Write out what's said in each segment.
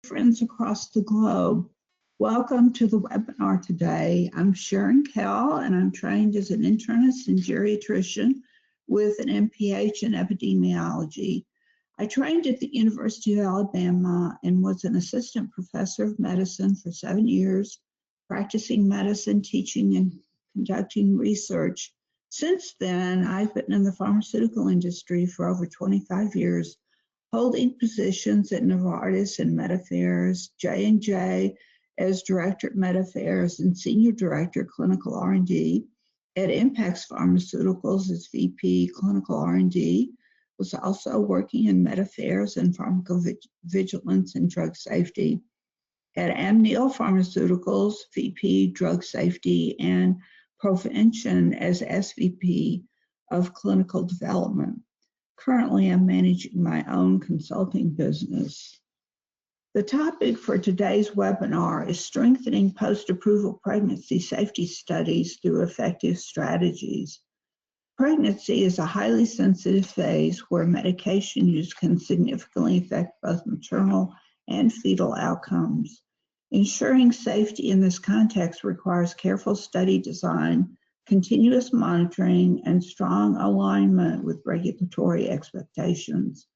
friends across the globe. Welcome to the webinar today. I'm Sharon Kell, and I'm trained as an internist and geriatrician with an MPH in epidemiology. I trained at the University of Alabama and was an assistant professor of medicine for 7 years, practicing medicine, teaching, and conducting research. Since then, I've been in the pharmaceutical industry for over 25 years, holding positions at Novartis and MedAffairs, J&J as Director at MedAffairs and Senior Director Clinical R&D, at Impax Pharmaceuticals as VP Clinical R&D, was also working in MedAffairs and pharmacovigilance and drug safety. At Amneal Pharmaceuticals, VP Drug Safety and Prevention as SVP of Clinical Development. Currently, I'm managing my own consulting business. The topic for today's webinar is strengthening post-approval pregnancy safety studies through effective strategies. Pregnancy is a highly sensitive phase where medication use can significantly affect both maternal and fetal outcomes. Ensuring safety in this context requires careful study design, continuous monitoring, and strong alignment with regulatory expectations.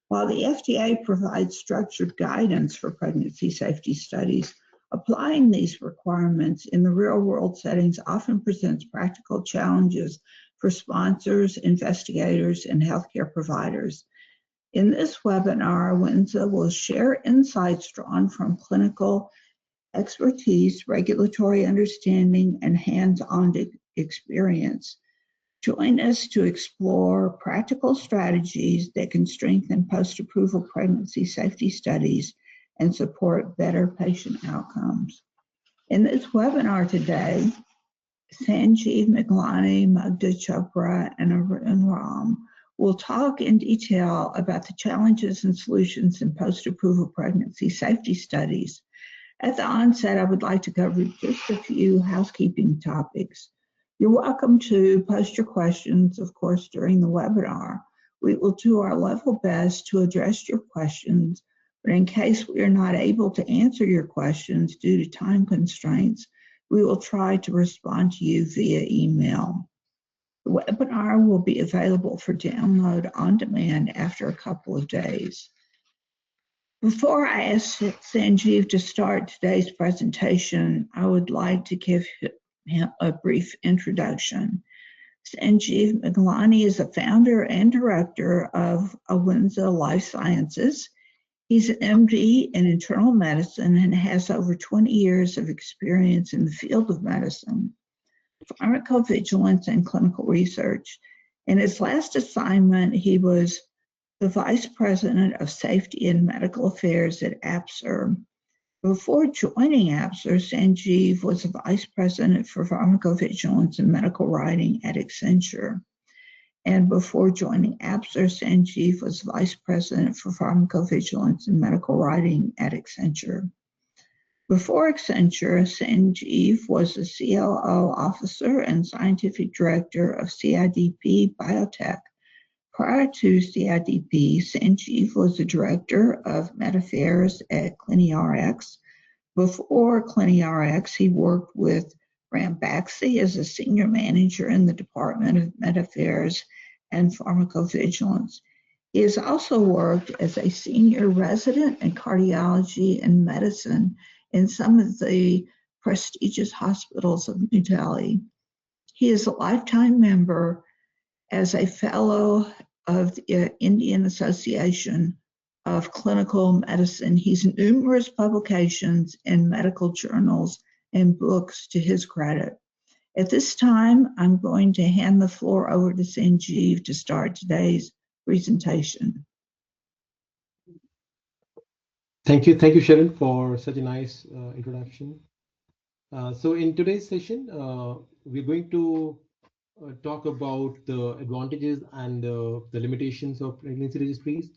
While the FDA provides structured guidance for pregnancy safety studies, applying these requirements in the real-world settings often presents practical challenges for sponsors, investigators, and healthcare providers. In this webinar, Winza will share insights drawn from clinical expertise, regulatory understanding, and hands-on experience. Join us to explore practical strategies that can strengthen post-approval pregnancy safety studies and support better patient outcomes. In this webinar today, Sanjeev Miglani, Magda Chopra, and Arun Ram will talk in detail about the challenges and solutions in post-approval pregnancy safety studies. At the onset, I would like to cover just a few housekeeping topics. You're welcome to post your questions, of course, during the webinar. We will do our level best to address your questions, but in case we are not able to answer your questions due to time constraints, we will try to respond to you via email. The webinar will be available for download on demand after a couple of days. Before I ask Sanjeev to start today's presentation, I would like to give him a brief introduction. Sanjeev Miglani is a founder and director of Winza Life Sciences. He's an MD in internal medicine and has over 20 years of experience in the field of medicine, pharmacovigilance, and clinical research. In his last assignment, he was the Vice President of Safety and Medical Affairs at APSR. Before joining APSR, Sanjeev was the Vice President for Pharmacovigilance and Medical Writing at Accenture. And before joining APSR, Sanjeev was Vice President for Pharmacovigilance and Medical Writing at Accenture. Before Accenture, Sanjeev was the COO officer and Scientific Director of CIDP Biotech. Prior to CIDP, Sanjeev was the Director of MedAffairs at CliniRx. Before CliniRx, he worked with Ranbaxy as a Senior Manager in the Department of MedAffairs and Pharmacovigilance. He has also worked as a Senior Resident in Cardiology and Medicine in some of the prestigious hospitals of New Delhi. He is a lifetime member as a Fellow of the Indian Association of Clinical Medicine. He's numerous publications in medical journals and books to his credit. At this time, I'm going to hand the floor over to Sanjeev to start today's presentation. Thank you, Sharon, for such a nice introduction. So in today's session, we're going to talk about the advantages and the limitations of pregnancy registries.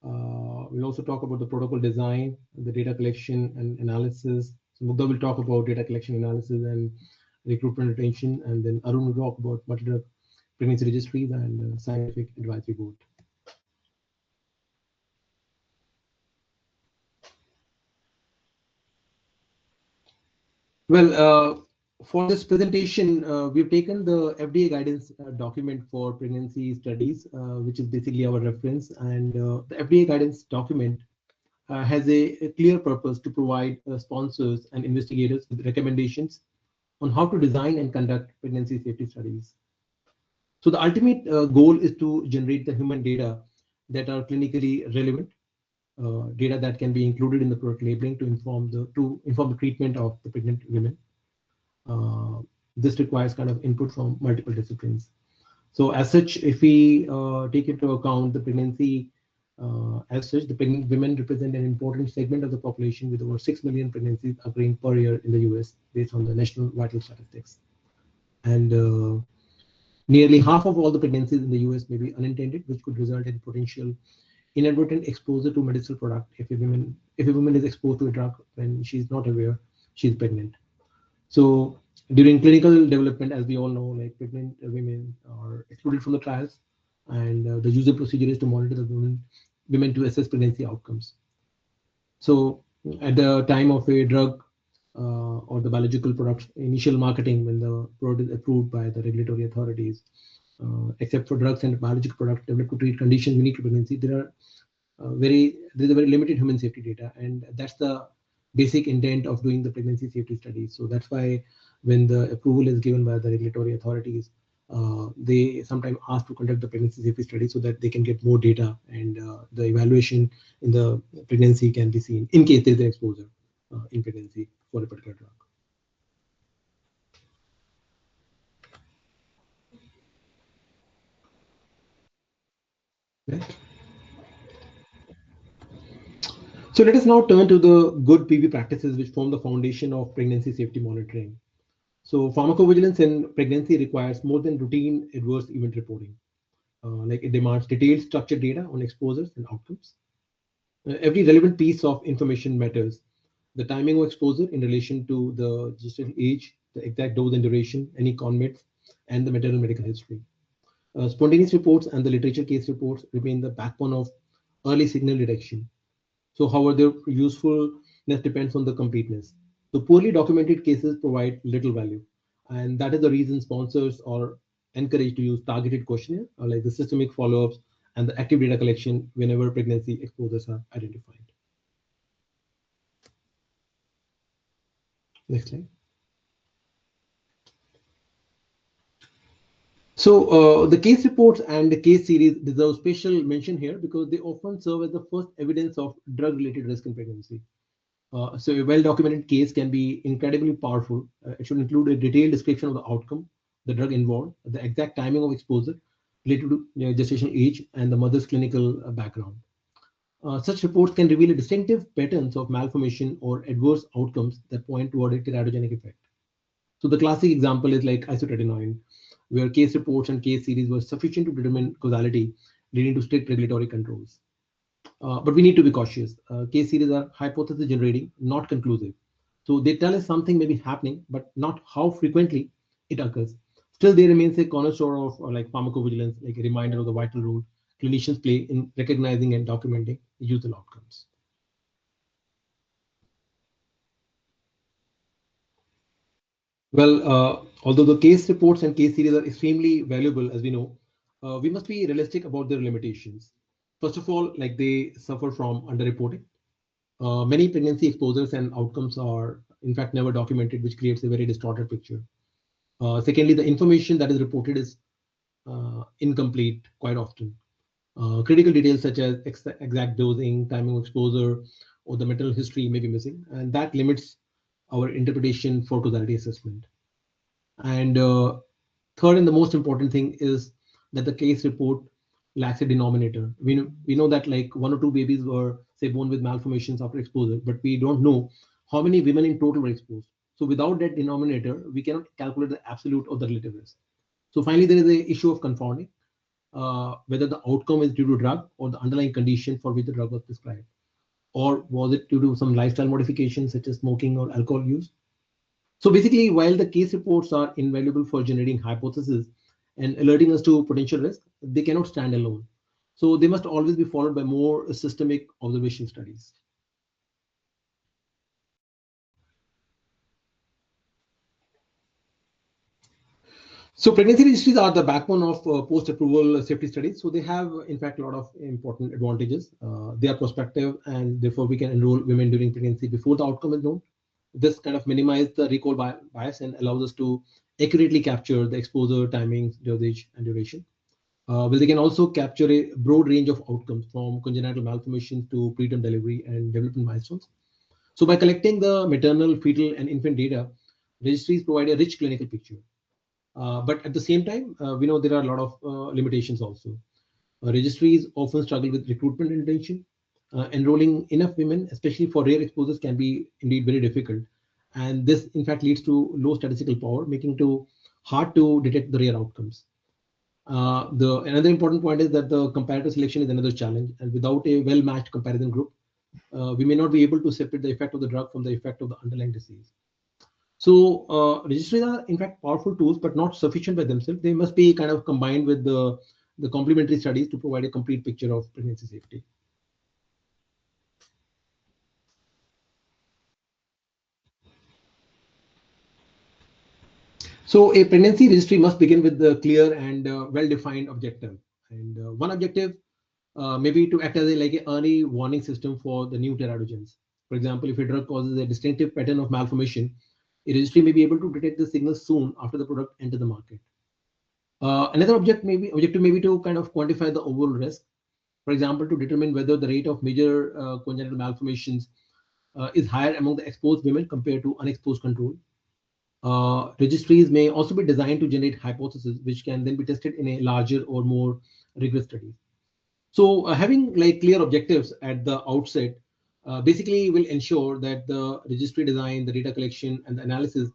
We'll also talk about the protocol design, the data collection and analysis. So Mugdha will talk about data collection analysis and recruitment retention, and then Arun will talk about multi-drug pregnancy registries and scientific advisory board. Well, for this presentation, we've taken the FDA guidance document for pregnancy studies, which is basically our reference. And the FDA guidance document has a clear purpose to provide sponsors and investigators with recommendations on how to design and conduct pregnancy safety studies. So the ultimate goal is to generate the human data that are clinically relevant, data that can be included in the product labeling to inform the treatment of the pregnant women. Uh, this requires kind of input from multiple disciplines. So as such, if we take into account the pregnancy, as such, the pregnant women represent an important segment of the population with over 6 million pregnancies occurring per year in the US based on the national vital statistics. And nearly half of all the pregnancies in the US may be unintended, which could result in potential inadvertent exposure to medicinal product if a woman is exposed to a drug when she's not aware she's pregnant. So during clinical development, as we all know, like pregnant women are excluded from the trials, and the usual procedure is to monitor the women to assess pregnancy outcomes. So at the time of a drug or the biological product initial marketing, when the product is approved by the regulatory authorities, except for drugs and biological products developed to treat conditions unique to pregnancy, there's a very limited human safety data, and that's the basic intent of doing the pregnancy safety studies. So that's why when the approval is given by the regulatory authorities, they sometimes ask to conduct the pregnancy safety study so that they can get more data, and the evaluation in the pregnancy can be seen in case there's an exposure in pregnancy for a particular drug. Right. So let us now turn to the good PV practices which form the foundation of pregnancy safety monitoring. So pharmacovigilance in pregnancy requires more than routine adverse event reporting. Like it demands detailed structured data on exposures and outcomes. Every relevant piece of information matters. The timing of exposure in relation to the gestational age, the exact dose and duration, any conmits, and the maternal medical history. Spontaneous reports and the literature case reports remain the backbone of early signal detection. So, however, their usefulness depends on the completeness. So, poorly documented cases provide little value, and that is the reason sponsors are encouraged to use targeted questionnaire, like the systemic follow-ups and the active data collection whenever pregnancy exposures are identified. Next slide. So, the case reports and the case series deserve special mention here because they often serve as the first evidence of drug-related risk in pregnancy. So a well-documented case can be incredibly powerful. It should include a detailed description of the outcome, the drug involved, the exact timing of exposure related to gestational age, and the mother's clinical background. Such reports can reveal distinctive patterns of malformation or adverse outcomes that point toward a teratogenic effect. So the classic example is like isotretinoin, where case reports and case series were sufficient to determine causality, leading to strict regulatory controls. But we need to be cautious. Case series are hypothesis generating, not conclusive. So they tell us something may be happening, but not how frequently it occurs. Still, there remains a cornerstone of like pharmacovigilance, like a reminder of the vital role clinicians play in recognizing and documenting useful outcomes. Well, although the case reports and case series are extremely valuable, as we know, we must be realistic about their limitations. First of all, like they suffer from underreporting. Many pregnancy exposures and outcomes are, in fact, never documented, which creates a very distorted picture. Secondly, the information that is reported is incomplete quite often. Critical details such as exact dosing, timing of exposure, or the maternal history may be missing, and that limits our interpretation for causality assessment. And third, and the most important thing is that the case report lacks a denominator. We know that like one or two babies were say born with malformations after exposure, but we don't know how many women in total were exposed. So without that denominator, we cannot calculate the absolute or the relative risk. So finally, there is a issue of confounding whether the outcome is due to drug or the underlying condition for which the drug was prescribed, or was it due to some lifestyle modifications such as smoking or alcohol use. So basically, while the case reports are invaluable for generating hypotheses and alerting us to potential risk, they cannot stand alone. So they must always be followed by more systemic observation studies. So pregnancy registries are the backbone of post-approval safety studies. So they have, in fact, a lot of important advantages. They are prospective, and therefore we can enroll women during pregnancy before the outcome is known. This kind of minimizes the recall bias and allows us to accurately capture the exposure, timings, dosage, and duration. Well, they can also capture a broad range of outcomes from congenital malformations to preterm delivery and development milestones. So by collecting the maternal, fetal, and infant data, registries provide a rich clinical picture. But at the same time, we know there are a lot of limitations also. Registries often struggle with recruitment intention. Enrolling enough women, especially for rare exposures, can be indeed very difficult. And this, in fact, leads to low statistical power, making it hard to detect the rare outcomes. The another important point is that the comparator selection is another challenge, and without a well-matched comparison group, we may not be able to separate the effect of the drug from the effect of the underlying disease. So registries are in fact powerful tools, but not sufficient by themselves. They must be kind of combined with the complementary studies to provide a complete picture of pregnancy safety. So a pregnancy registry must begin with the clear and well-defined objective. And one objective may be to act as like an early warning system for the new teratogens. For example, if a drug causes a distinctive pattern of malformation, a registry may be able to detect the signals soon after the product enters the market. Another objective may be to kind of quantify the overall risk. For example, to determine whether the rate of major congenital malformations is higher among the exposed women compared to unexposed control. Registries may also be designed to generate hypotheses which can then be tested in a larger or more rigorous studies. So having like clear objectives at the outset basically will ensure that the registry design, the data collection, and the analysis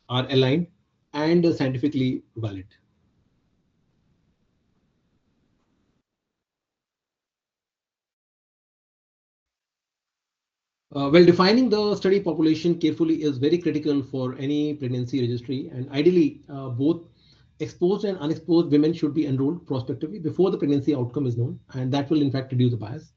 are aligned and scientifically valid. Well, defining the study population carefully is very critical for any pregnancy registry, and ideally, both exposed and unexposed women should be enrolled prospectively before the pregnancy outcome is known, and that will in fact reduce the bias.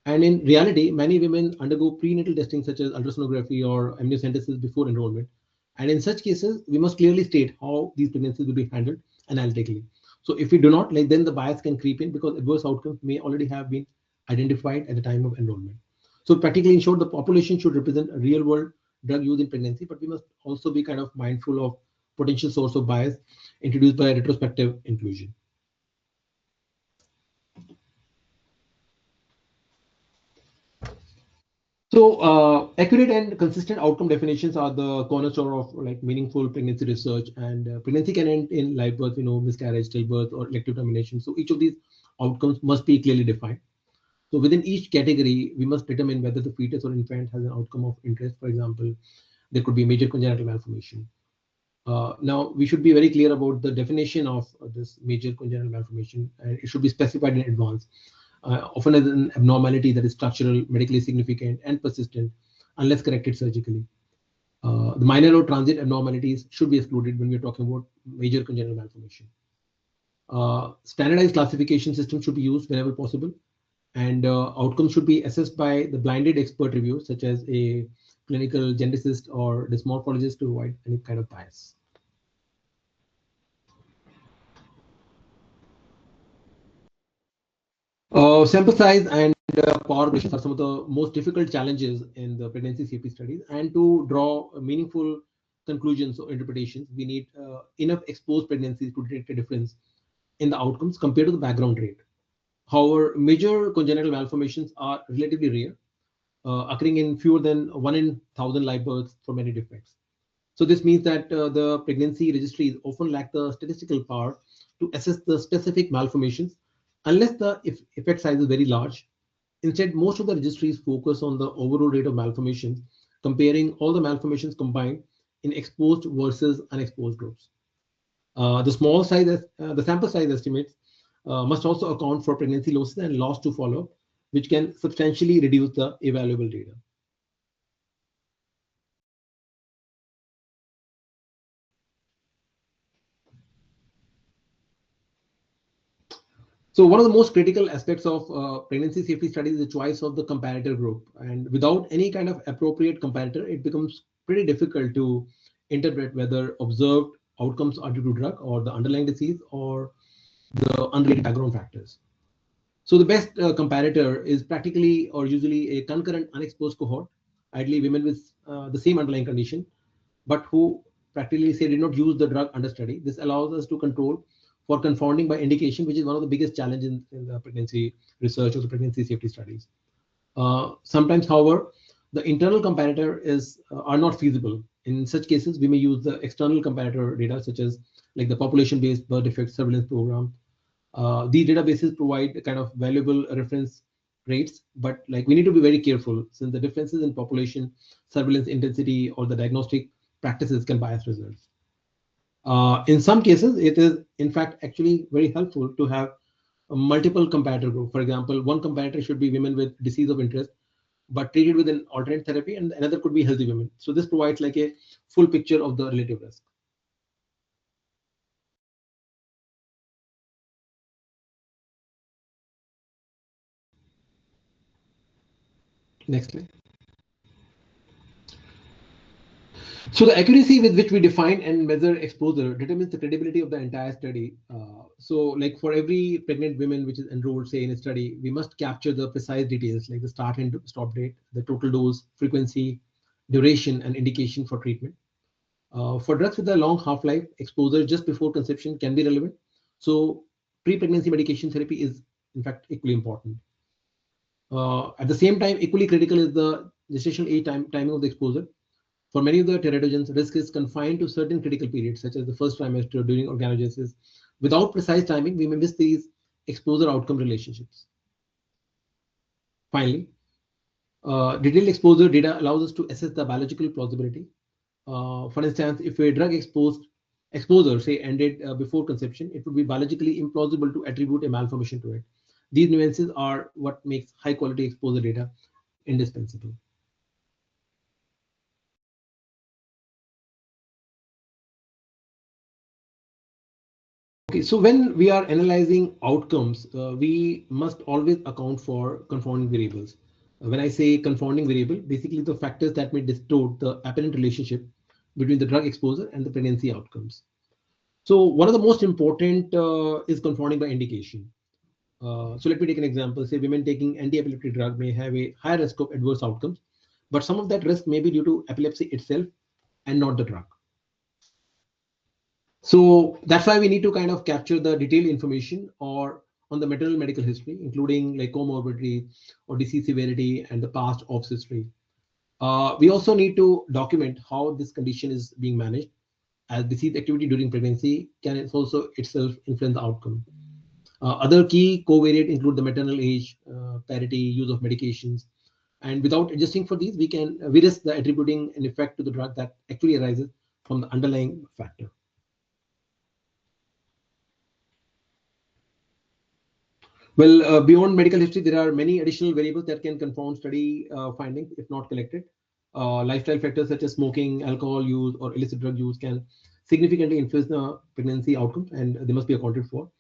And in reality, many women undergo prenatal testing such as ultrasonography or amniocentesis before enrollment. And in such cases, we must clearly state how these pregnancies will be handled analytically. So if we do not, like then the bias can creep in because adverse outcomes may already have been identified at the time of enrollment. So practically in short, the population should represent a real world drug use in pregnancy, but we must also be kind of mindful of potential source of bias introduced by retrospective inclusion. So, accurate and consistent outcome definitions are the cornerstone of like meaningful pregnancy research. And pregnancy can end in live birth, miscarriage, stillbirth, or elective termination. So each of these outcomes must be clearly defined. So within each category, we must determine whether the fetus or infant has an outcome of interest. For example, there could be major congenital malformation. Now, we should be very clear about the definition of this major congenital malformation, and it should be specified in advance. Often as an abnormality that is structural, medically significant, and persistent, unless corrected surgically. The minor or transient abnormalities should be excluded when we're talking about major congenital malformation. Standardized classification system should be used whenever possible, and outcomes should be assessed by the blinded expert review, such as a clinical geneticist or dysmorphologist, to avoid any kind of bias. Sample size and power relations are some of the most difficult challenges in the pregnancy safety studies. And to draw meaningful conclusions or interpretations, we need enough exposed pregnancies to detect a difference in the outcomes compared to the background rate. However, major congenital malformations are relatively rare, occurring in fewer than 1 in 1,000 live births for many defects. So this means that the pregnancy registries often lack the statistical power to assess the specific malformations unless the effect size is very large. Instead, most of the registries focus on the overall rate of malformations, comparing all the malformations combined in exposed versus unexposed groups. The sample size estimates must also account for pregnancy losses and loss to follow-up, which can substantially reduce the evaluable data. So one of the most critical aspects of pregnancy safety studies is the choice of the comparator group. And without any kind of appropriate comparator, it becomes pretty difficult to interpret whether observed outcomes are due to drug or the underlying disease or the unrelated background factors. So the best comparator is practically or usually a concurrent unexposed cohort, ideally women with the same underlying condition, but who practically say did not use the drug under study. This allows us to control for confounding by indication, which is one of the biggest challenges in the pregnancy research or the pregnancy safety studies. Sometimes, however, the internal comparator is are not feasible. In such cases, we may use the external comparator data, such as like the population-based birth defect surveillance program. These databases provide kind of valuable reference rates, but like we need to be very careful since the differences in population surveillance intensity or the diagnostic practices can bias results. In some cases, it is in fact actually very helpful to have a multiple comparator group. For example, one comparator should be women with disease of interest, but treated with an alternate therapy, and another could be healthy women. So this provides like a full picture of the relative risk. Next slide. So the accuracy with which we define and measure exposure determines the credibility of the entire study. So like for every pregnant woman which is enrolled, say in a study, we must capture the precise details like the start and stop date, the total dose, frequency, duration, and indication for treatment. For drugs with a long half-life, exposure just before conception can be relevant. So pre-pregnancy medication therapy is in fact equally important. At the same time, equally critical is the gestational age timing of the exposure. For many of the teratogens, risk is confined to certain critical periods, such as the first trimester during organogenesis. Without precise timing, we may miss these exposure outcome relationships. Finally, detailed exposure data allows us to assess the biological plausibility. For instance, if a drug exposure, say, ended before conception, it would be biologically implausible to attribute a malformation to it. These nuances are what makes high-quality exposure data indispensable. Okay, so when we are analyzing outcomes, we must always account for confounding variables. When I say confounding variable, basically the factors that may distort the apparent relationship between the drug exposure and the pregnancy outcomes. So one of the most important is confounding by indication. So let me take an example. Say women taking anti-epileptic drug may have a higher risk of adverse outcomes, but some of that risk may be due to epilepsy itself and not the drug. So that's why we need to kind of capture the detailed information or on the maternal medical history, including like comorbidity or disease severity and the past ops history. We also need to document how this condition is being managed, as disease activity during pregnancy can also itself influence the outcome. Other key covariate include the maternal age, parity, use of medications, and without adjusting for these, we risk the attributing an effect to the drug that actually arises from the underlying factor. Well, beyond medical history, there are many additional variables that can confound study findings if not collected. Lifestyle factors such as smoking, alcohol use, or illicit drug use can significantly influence the pregnancy outcome, and they must be accounted for.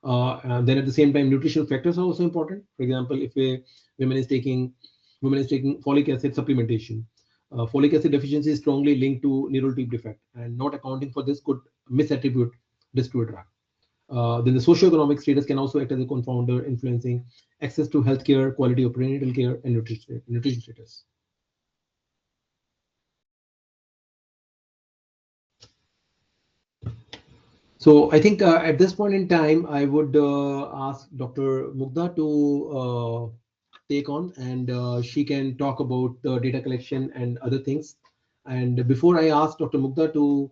And then at the same time, nutritional factors are also important. For example, if a woman is taking folic acid supplementation, folic acid deficiency is strongly linked to neural tube defect, and not accounting for this could misattribute this to a drug. Then the socioeconomic status can also act as a confounder, influencing access to healthcare, quality of prenatal care, and nutrition status. So I think at this point in time, I would ask Dr. Mugdha to take on, and she can talk about the data collection and other things. And before I ask Dr. Mugdha to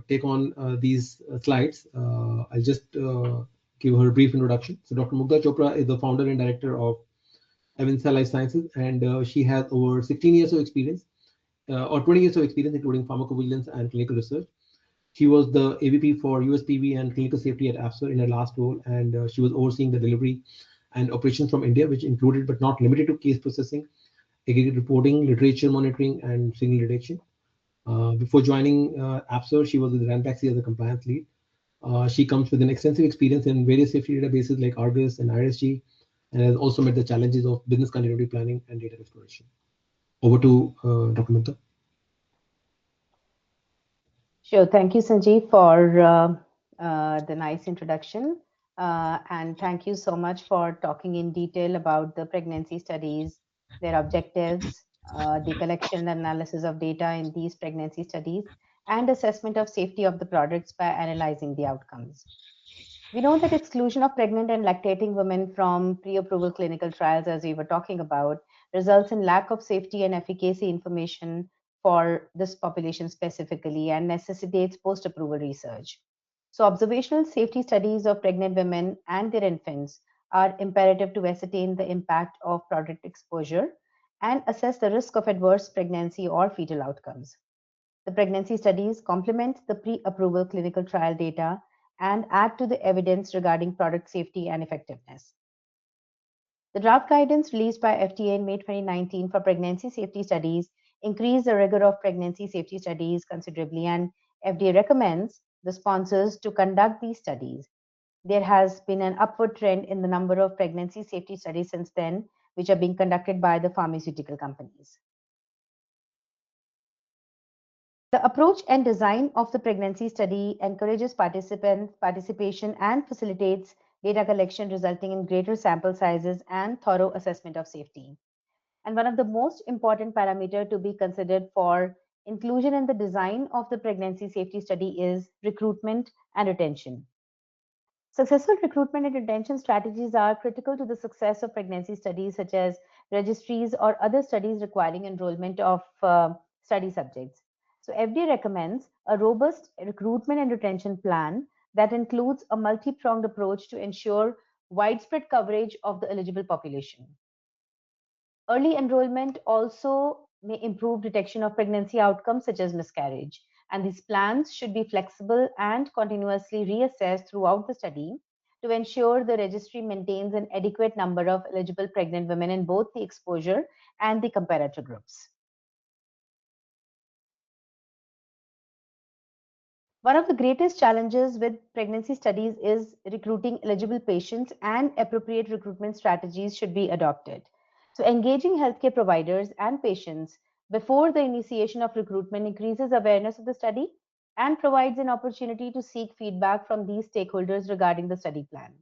take on these slides, I'll just give her a brief introduction. So Dr. Mugdha Chopra is the founder and director of Avinsa Life Sciences, and she has over 16 years of experience, or 20 years of experience, including pharmacovigilance and clinical research. She was the AVP for USPV and clinical safety at AFSR in her last role, and she was overseeing the delivery and operations from India, which included but not limited to case processing, aggregate reporting, literature monitoring, and signal detection. Before joining AFSR, she was with Ranbaxy as a compliance lead. She comes with an extensive experience in various safety databases like Argus and IRSG, and has also met the challenges of business continuity planning and data exploration. Over to Dr. Mutha. Sure. Thank you, Sanjeev, for the nice introduction. And thank you so much for talking in detail about the pregnancy studies, their objectives, the collection and analysis of data in these pregnancy studies, and assessment of safety of the products by analyzing the outcomes. We know that exclusion of pregnant and lactating women from pre approval clinical trials, as we were talking about, results in lack of safety and efficacy information for this population specifically and necessitates post approval research. So, observational safety studies of pregnant women and their infants are imperative to ascertain the impact of product exposure and assess the risk of adverse pregnancy or fetal outcomes. The pregnancy studies complement the pre approval clinical trial data and add to the evidence regarding product safety and effectiveness. The draft guidance released by FDA in May 2019 for pregnancy safety studies increased the rigor of pregnancy safety studies considerably, and FDA recommends the sponsors to conduct these studies. There has been an upward trend in the number of pregnancy safety studies since then, which are being conducted by the pharmaceutical companies. The approach and design of the pregnancy study encourages participant participation and facilitates data collection, resulting in greater sample sizes and thorough assessment of safety. And one of the most important parameters to be considered for inclusion in the design of the pregnancy safety study is recruitment and retention. Successful recruitment and retention strategies are critical to the success of pregnancy studies, such as registries or other studies requiring enrollment of study subjects. So, FDA recommends a robust recruitment and retention plan that includes a multi pronged approach to ensure widespread coverage of the eligible population. Early enrollment also may improve detection of pregnancy outcomes such as miscarriage, and these plans should be flexible and continuously reassessed throughout the study to ensure the registry maintains an adequate number of eligible pregnant women in both the exposure and the comparator groups. One of the greatest challenges with pregnancy studies is recruiting eligible patients, and appropriate recruitment strategies should be adopted. So, engaging healthcare providers and patients before the initiation of recruitment increases awareness of the study and provides an opportunity to seek feedback from these stakeholders regarding the study plan.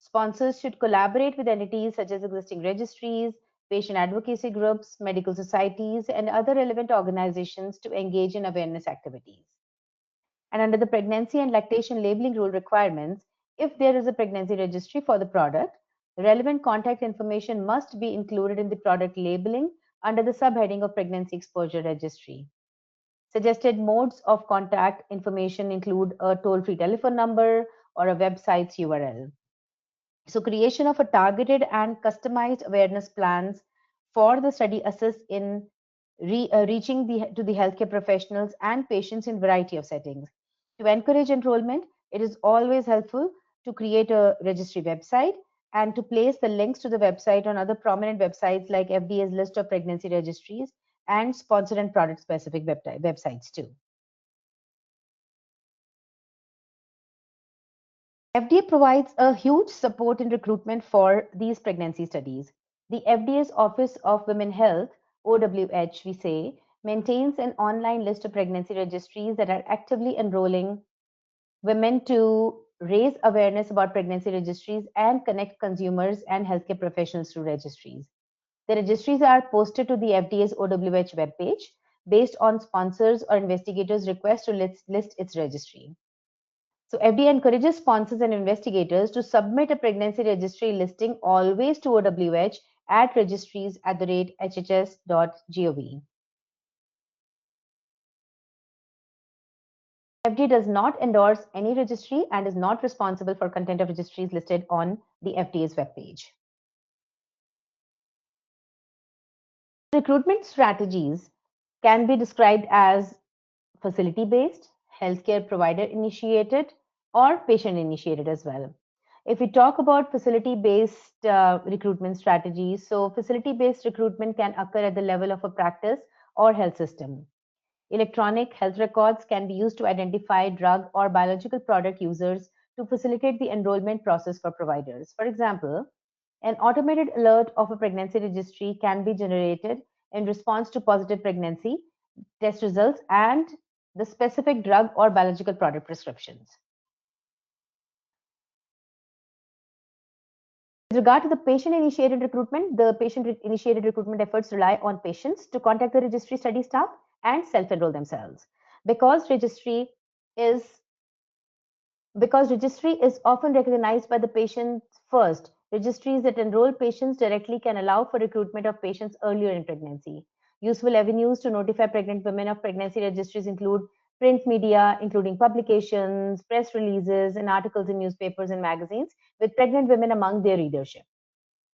Sponsors should collaborate with entities such as existing registries, patient advocacy groups, medical societies, and other relevant organizations to engage in awareness activities. And under the pregnancy and lactation labeling rule requirements, if there is a pregnancy registry for the product, relevant contact information must be included in the product labeling under the subheading of pregnancy exposure registry. Suggested modes of contact information include a toll free telephone number or a website's URL. So, creation of a targeted and customized awareness plans for the study assists in reaching to the healthcare professionals and patients in variety of settings. To encourage enrollment, it is always helpful to create a registry website and to place the links to the website on other prominent websites like FDA's list of pregnancy registries and sponsor and product specific websites too. FDA provides a huge support in recruitment for these pregnancy studies. The FDA's Office of Women Health, OWH, we say, maintains an online list of pregnancy registries that are actively enrolling women to raise awareness about pregnancy registries and connect consumers and healthcare professionals through registries. The registries are posted to the FDA's OWH webpage based on sponsors or investigators' request to list its registry. So FDA encourages sponsors and investigators to submit a pregnancy registry listing always to OWH at registries@hhs.gov. FDA does not endorse any registry and is not responsible for content of registries listed on the FDA's webpage. Recruitment strategies can be described as facility based, healthcare provider initiated, or patient initiated as well. If we talk about facility based recruitment strategies, so facility based recruitment can occur at the level of a practice or health system. Electronic health records can be used to identify drug or biological product users to facilitate the enrollment process for providers. For example, an automated alert of a pregnancy registry can be generated in response to positive pregnancy test results and the specific drug or biological product prescriptions. With regard to the patient-initiated recruitment, the patient-initiated recruitment efforts rely on patients to contact the registry study staff and self-enroll themselves. Because registry is often recognized by the patients first, registries that enroll patients directly can allow for recruitment of patients earlier in pregnancy. Useful avenues to notify pregnant women of pregnancy registries include print media, including publications, press releases, and articles in newspapers and magazines, with pregnant women among their readership.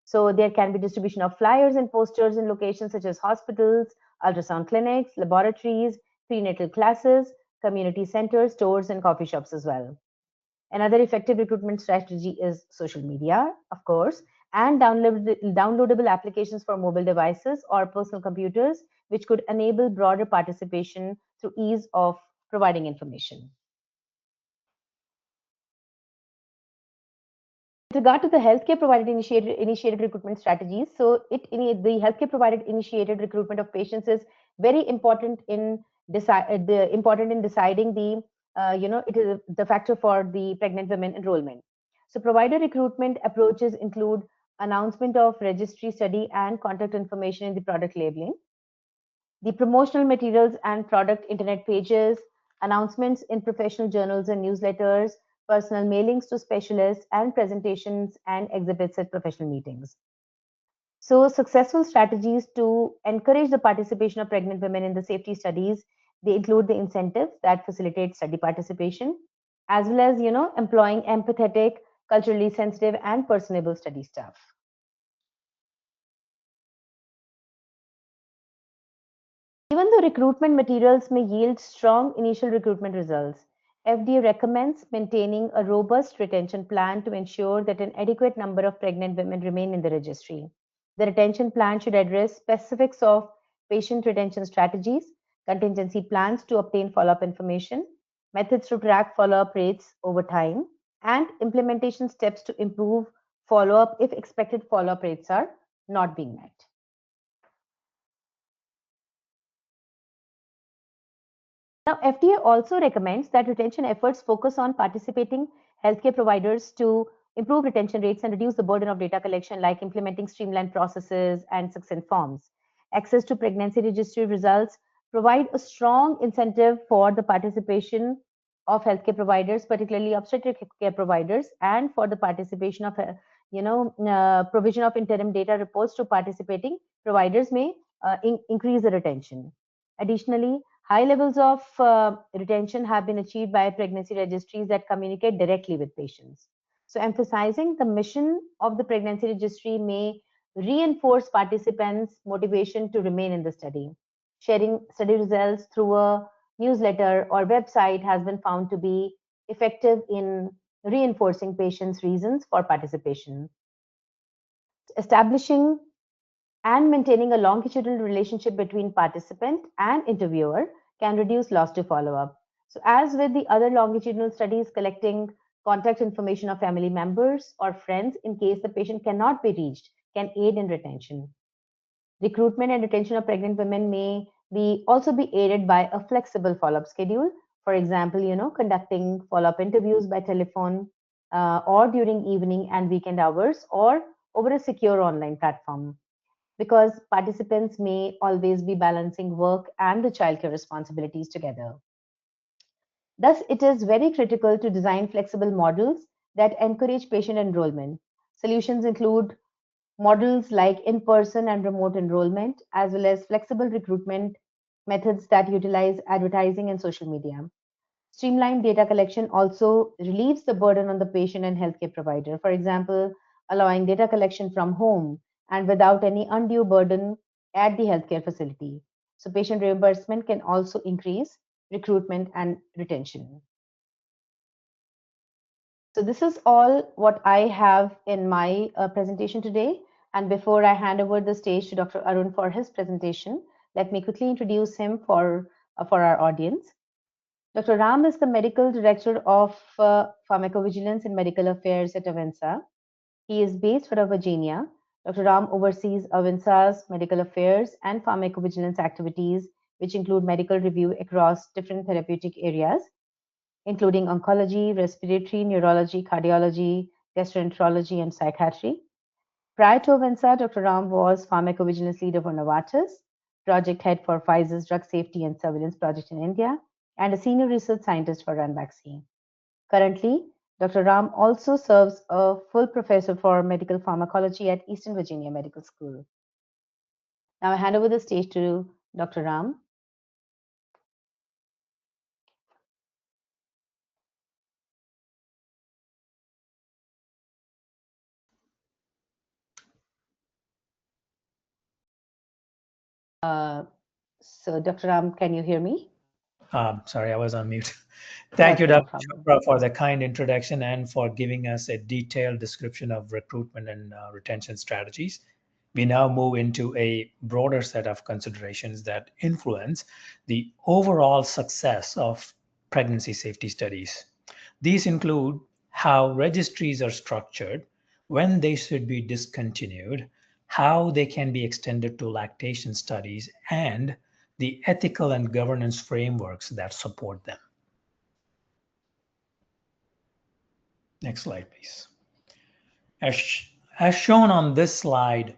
So there can be distribution of flyers and posters in locations such as hospitals, ultrasound clinics, laboratories, prenatal classes, community centers, stores, and coffee shops as well. Another effective recruitment strategy is social media, of course, and downloadable applications for mobile devices or personal computers, which could enable broader participation through ease of providing information. With regard to the healthcare provider initiated recruitment strategies, so the healthcare provider initiated recruitment of patients is very important in deciding the it is the factor for the pregnant women enrollment. So provider recruitment approaches include announcement of registry study and contact information in the product labeling, the promotional materials and product internet pages, announcements in professional journals and newsletters, personal mailings to specialists, and presentations and exhibits at professional meetings. So successful strategies to encourage the participation of pregnant women in the safety studies, they include the incentives that facilitate study participation, as well as, employing empathetic, culturally sensitive, and personable study staff. Even though recruitment materials may yield strong initial recruitment results, FDA recommends maintaining a robust retention plan to ensure that an adequate number of pregnant women remain in the registry. The retention plan should address specifics of patient retention strategies, contingency plans to obtain follow-up information, methods to track follow-up rates over time, and implementation steps to improve follow-up if expected follow-up rates are not being met. Now, FDA also recommends that retention efforts focus on participating healthcare providers to improve retention rates and reduce the burden of data collection, like implementing streamlined processes and success forms. Access to pregnancy registry results provide a strong incentive for the participation of healthcare providers, particularly obstetric care providers, and for the participation of, provision of interim data reports to participating providers may increase the retention. Additionally, high levels of retention have been achieved by pregnancy registries that communicate directly with patients. So, emphasizing the mission of the pregnancy registry may reinforce participants' motivation to remain in the study. Sharing study results through a newsletter or website has been found to be effective in reinforcing patients' reasons for participation. Establishing and maintaining a longitudinal relationship between participant and interviewer can reduce loss to follow-up. So as with the other longitudinal studies, collecting contact information of family members or friends in case the patient cannot be reached can aid in retention. Recruitment and retention of pregnant women may also be aided by a flexible follow-up schedule. For example, conducting follow-up interviews by telephone or during evening and weekend hours or over a secure online platform, because participants may always be balancing work and the childcare responsibilities together. Thus, it is very critical to design flexible models that encourage patient enrollment. Solutions include models like in-person and remote enrollment, as well as flexible recruitment methods that utilize advertising and social media. Streamlined data collection also relieves the burden on the patient and healthcare provider. For example, allowing data collection from home and without any undue burden at the healthcare facility. So patient reimbursement can also increase recruitment and retention. So this is all what I have in my presentation today. And before I hand over the stage to Dr. Arun for his presentation, let me quickly introduce him for our audience. Dr. Ram is the Medical Director of Pharmacovigilance and Medical Affairs at Avensa. He is based out of Virginia. Dr. Ram oversees Avensa's medical affairs and pharmacovigilance activities which include medical review across different therapeutic areas, including oncology, respiratory, neurology, cardiology, gastroenterology, and psychiatry. Prior to Avanza, Dr. Ram was pharmacovigilance leader for Novartis, project head for Pfizer's drug safety and surveillance project in India, and a senior research scientist for Ranbaxy. Currently, Dr. Ram also serves a full professor for medical pharmacology at Eastern Virginia Medical School. Now I hand over the stage to Dr. Ram. So Dr. Ram, can you hear me? Sorry, I was on mute. Thank you, Okay, no Dr. problem. Chopra, for the kind introduction and for giving us a detailed description of recruitment and retention strategies. We now move into a broader set of considerations that influence the overall success of pregnancy safety studies. These include how registries are structured, when they should be discontinued, how they can be extended to lactation studies, and the ethical and governance frameworks that support them. Next slide, please. As shown on this slide,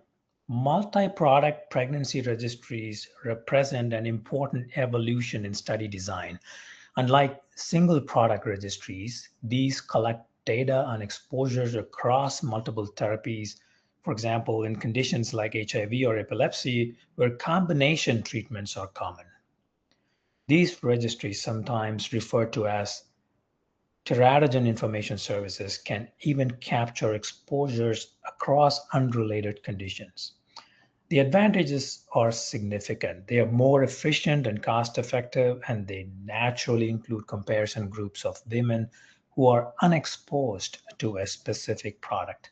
multi-product pregnancy registries represent an important evolution in study design. Unlike single product registries, these collect data on exposures across multiple therapies, for example, in conditions like HIV or epilepsy, where combination treatments are common. These registries, sometimes referred to as teratogen information services, can even capture exposures across unrelated conditions. The advantages are significant. They are more efficient and cost effective, and they naturally include comparison groups of women who are unexposed to a specific product.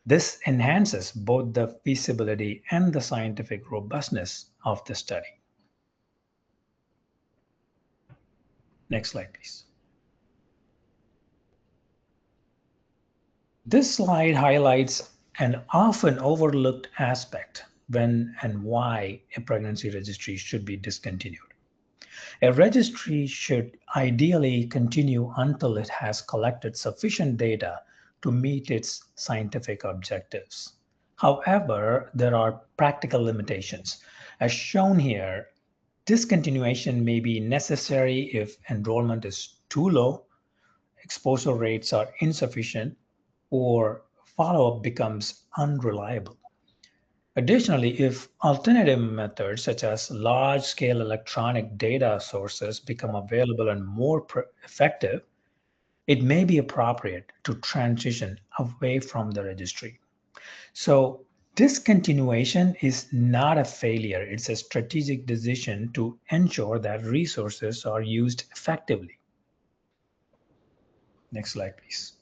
This enhances both the feasibility and the scientific robustness of the study. Next slide, please. This slide highlights an often overlooked aspect when and why a pregnancy registry should be discontinued. A registry should ideally continue until it has collected sufficient data to meet its scientific objectives. However, there are practical limitations. As shown here, discontinuation may be necessary if enrollment is too low, exposure rates are insufficient, or follow-up becomes unreliable. Additionally, if alternative methods such as large-scale electronic data sources become available and more effective, it may be appropriate to transition away from the registry. So discontinuation is not a failure. It's a strategic decision to ensure that resources are used effectively. Next slide, please.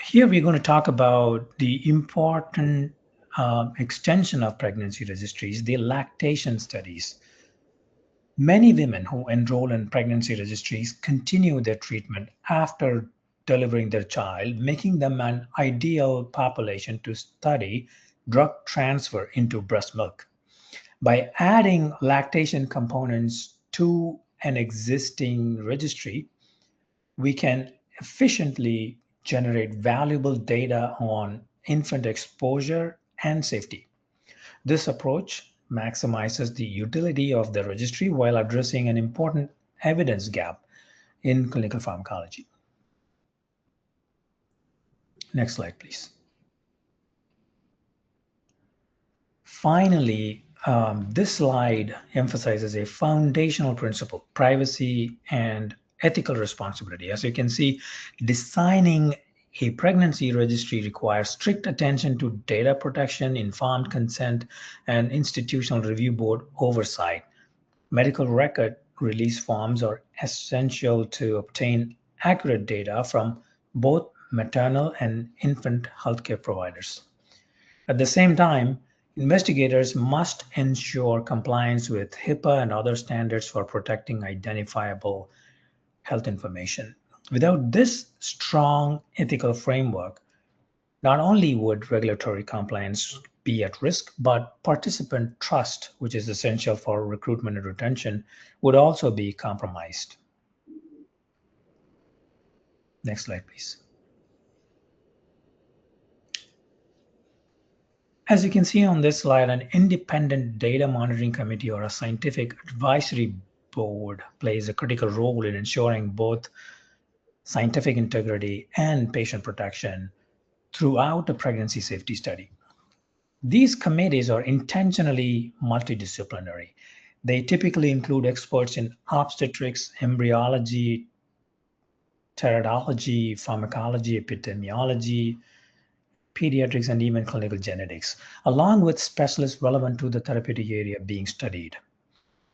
Here we're going to talk about the important extension of pregnancy registries, the lactation studies. Many women who enroll in pregnancy registries continue their treatment after delivering their child, making them an ideal population to study drug transfer into breast milk. By adding lactation components to an existing registry, we can efficiently generate valuable data on infant exposure and safety. This approach maximizes the utility of the registry while addressing an important evidence gap in clinical pharmacology. Next slide, please. Finally, this slide emphasizes a foundational principle: privacy and ethical responsibility. As you can see, designing a pregnancy registry requires strict attention to data protection, informed consent, and institutional review board oversight. Medical record release forms are essential to obtain accurate data from both maternal and infant healthcare providers. At the same time, investigators must ensure compliance with HIPAA and other standards for protecting identifiable health information. Without this strong ethical framework, Not only would regulatory compliance be at risk, but participant trust, which is essential for recruitment and retention, would also be compromised. Next slide, please. As you can see on this slide, an independent data monitoring committee or a scientific advisory board plays a critical role in ensuring both scientific integrity and patient protection throughout a pregnancy safety study. These committees are intentionally multidisciplinary. They typically include experts in obstetrics, embryology, teratology, pharmacology, epidemiology, pediatrics, and even clinical genetics, along with specialists relevant to the therapeutic area being studied.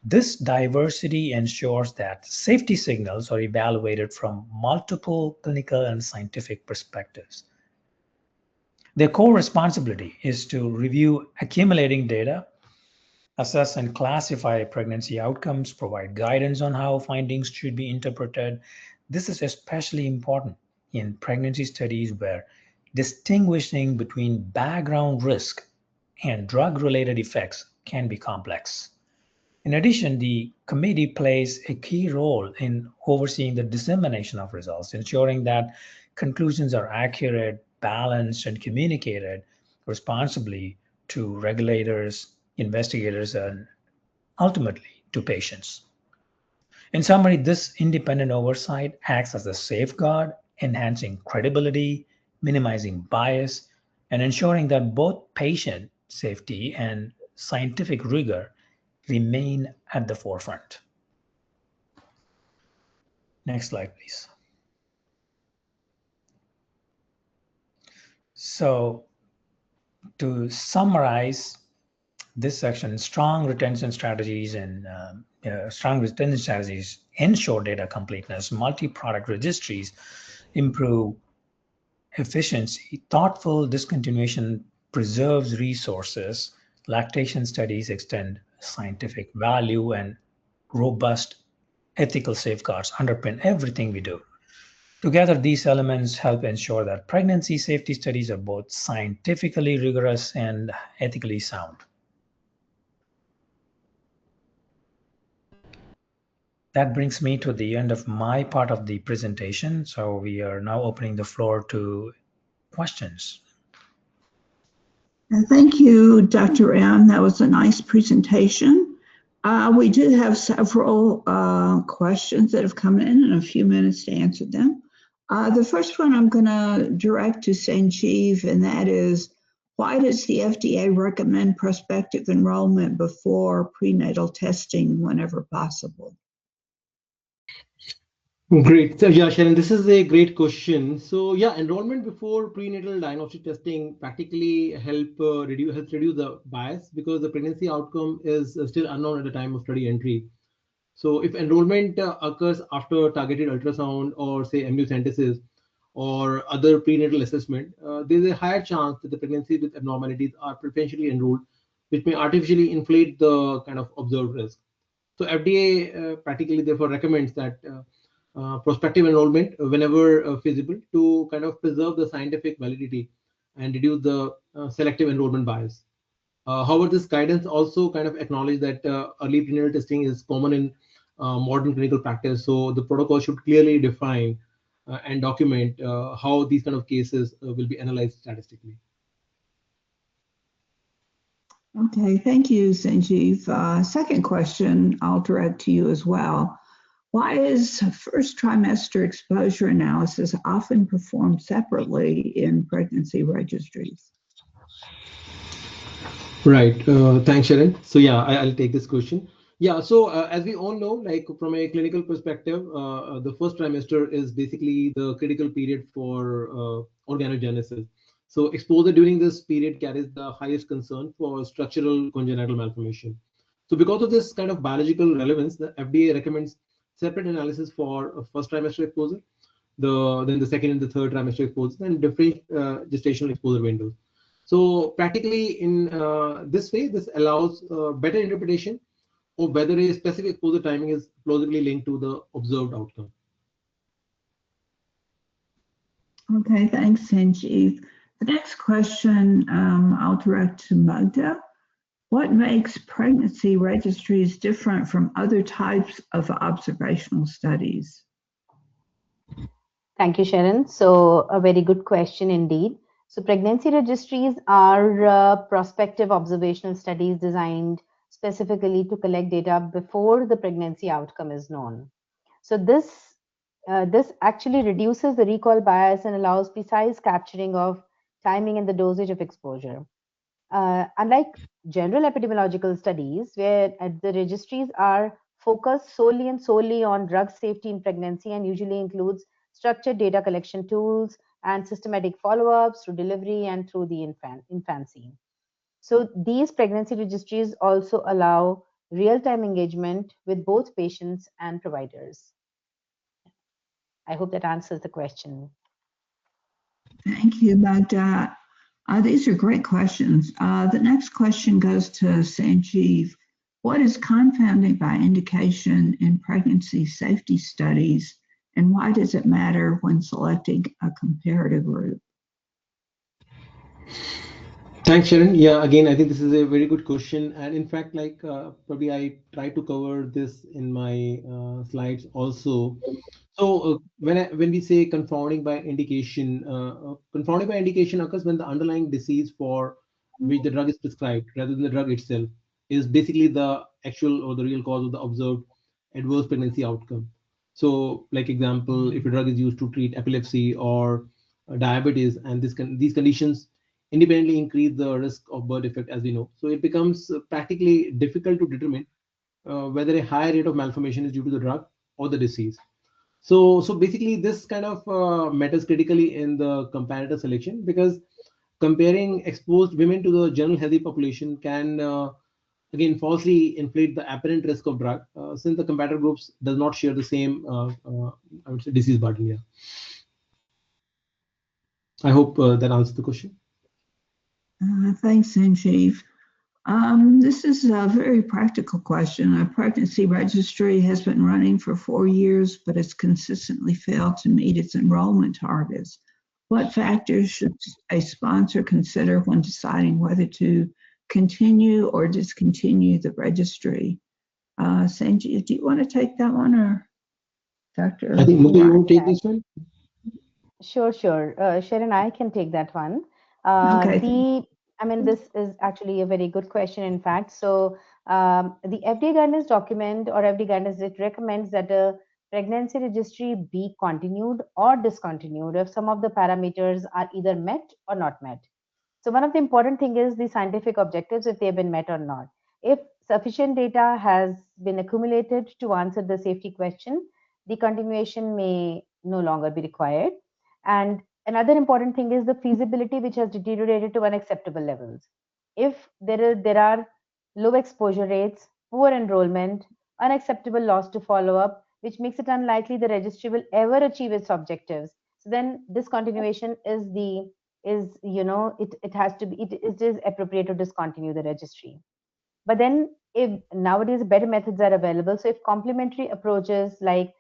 This diversity ensures that safety signals are evaluated from multiple clinical and scientific perspectives. Their core responsibility is to review accumulating data, assess and classify pregnancy outcomes, provide guidance on how findings should be interpreted. This is especially important in pregnancy studies where distinguishing between background risk and drug-related effects can be complex. In addition, the committee plays a key role in overseeing the dissemination of results, ensuring that conclusions are accurate, balanced, and communicated responsibly to regulators, investigators, and ultimately to patients. In summary, this independent oversight acts as a safeguard, enhancing credibility, minimizing bias, and ensuring that both patient safety and scientific rigor remain at the forefront. Next slide, please. So to summarize this section, strong retention strategies ensure data completeness, multi-product registries improve efficiency, thoughtful discontinuation preserves resources, lactation studies extend scientific value, and robust ethical safeguards underpin everything we do. Together, these elements help ensure that pregnancy safety studies are both scientifically rigorous and ethically sound. That brings me to the end of my part of the presentation. So we are now opening the floor to questions. Thank you, Dr. M. That was a nice presentation. We did have several questions that have come in a few minutes to answer them. The first one I'm going to direct to Sanjeev, and that is, why does the FDA recommend prospective enrollment before prenatal testing whenever possible? Great. So yeah, Sharon, this is a great question. So yeah, enrollment before prenatal diagnostic testing practically helps reduce the bias, because the pregnancy outcome is still unknown at the time of study entry. So if enrollment occurs after targeted ultrasound or say amniocentesis or other prenatal assessment, there's a higher chance that the pregnancies with abnormalities are potentially enrolled, which may artificially inflate the kind of observed risk. So FDA practically therefore recommends that prospective enrollment whenever feasible, to kind of preserve the scientific validity and reduce the selective enrollment bias. However, this guidance also kind of acknowledge that early prenatal testing is common in modern clinical practice, so the protocol should clearly define and document how these kind of cases will be analyzed statistically. Okay, thank you, Sanjeev. Second question I'll direct to you as well. Why is first trimester exposure analysis often performed separately in pregnancy registries? Right. Thanks, Sharon. So yeah, I'll take this question. Yeah. So as we all know, like from a clinical perspective, the first trimester is basically the critical period for organogenesis. So exposure during this period carries the highest concern for structural congenital malformation. So because of this kind of biological relevance, the FDA recommends separate analysis for first trimester exposure, then the second and the third trimester exposure, and different gestational exposure windows. So practically in this way, this allows better interpretation of whether a specific exposure timing is plausibly linked to the observed outcome. Okay, thanks, Sanjeev. The next question I'll direct to Magda. What makes pregnancy registries different from other types of observational studies? Thank you, Sharon. So, a very good question indeed. So, pregnancy registries are prospective observational studies designed specifically to collect data before the pregnancy outcome is known. So, this actually reduces the recall bias and allows precise capturing of timing and the dosage of exposure. Unlike general epidemiological studies, where the registries are focused solely on drug safety in pregnancy and usually includes structured data collection tools and systematic follow-ups through delivery and through the infancy. So these pregnancy registries also allow real-time engagement with both patients and providers. I hope that answers the question. Thank you, Magda. These are great questions. The next question goes to Sanjeev. What is confounding by indication in pregnancy safety studies, and why does it matter when selecting a comparative group? Thanks, Sharon. Yeah, again, I think this is a very good question. And in fact, like probably I try to cover this in my slides also. So when we say confounding by indication occurs when the underlying disease for which the drug is prescribed, rather than the drug itself, is basically the actual or the real cause of the observed adverse pregnancy outcome. So, like example, if a drug is used to treat epilepsy or diabetes, and these conditions independently increase the risk of birth defect, as we know. So it becomes practically difficult to determine whether a high rate of malformation is due to the drug or the disease. So basically, this kind of matters critically in the comparator selection, because comparing exposed women to the general healthy population can again falsely inflate the apparent risk of drug, since the comparator groups does not share the same I would say disease burden. Yeah, I hope that answers the question. Thanks, Sanjeev. This is a very practical question. A pregnancy registry has been running for 4 years, but it's consistently failed to meet its enrollment targets. What factors should a sponsor consider when deciding whether to continue or discontinue the registry? Sanjeev, do you want to take that one, or Dr.? I think Mukta, you want to take this one? Sure. Sharon, I can take that one. Okay. This is actually a very good question, in fact. So, the FDA guidance document or FDA guidance, it recommends that a pregnancy registry be continued or discontinued if some of the parameters are either met or not met. So, one of the important thing is the scientific objectives, if they have been met or not. If sufficient data has been accumulated to answer the safety question, the continuation may no longer be required. And another important thing is the feasibility, which has deteriorated to unacceptable levels. If there are low exposure rates, poor enrollment, unacceptable loss to follow up, which makes it unlikely the registry will ever achieve its objectives, so then discontinuation it has to be, it is appropriate to discontinue the registry. But then, if nowadays better methods are available, so if complementary approaches like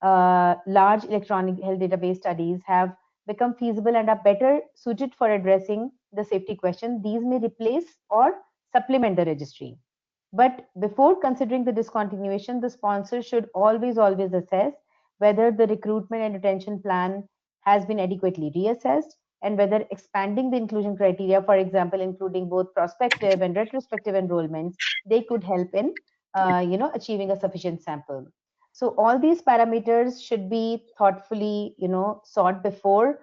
large electronic health database studies have become feasible and are better suited for addressing the safety question, these may replace or supplement the registry. But before considering the discontinuation, the sponsor should always assess whether the recruitment and retention plan has been adequately reassessed, and whether expanding the inclusion criteria, for example, including both prospective and retrospective enrollments, they could help in achieving a sufficient sample. So all these parameters should be thoughtfully sought before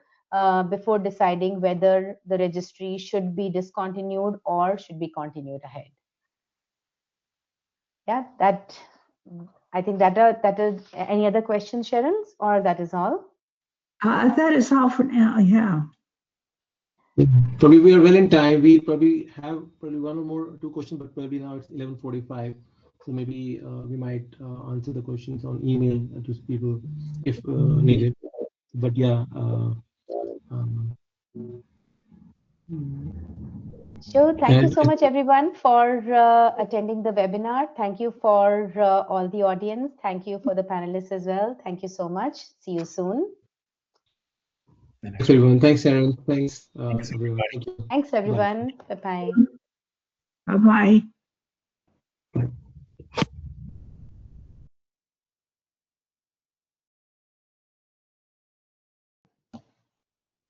deciding whether the registry should be discontinued or should be continued ahead. Yeah, I think that is. Any other questions, Sharon, or that is all? That is all for now. Yeah. Probably we are well in time. We probably have one or more two questions, but probably now it's 11:45. So maybe we might answer the questions on email to people if needed. But yeah. Sure. Thank you so much, everyone, for attending the webinar. Thank you for all the audience. Thank you for the panelists as well. Thank you so much. See you soon. Thanks everyone. Thanks, Aaron. Thanks, Thanks, everyone. everybody. Thank you. Thanks, Bye. everyone. Bye-bye. Bye-bye.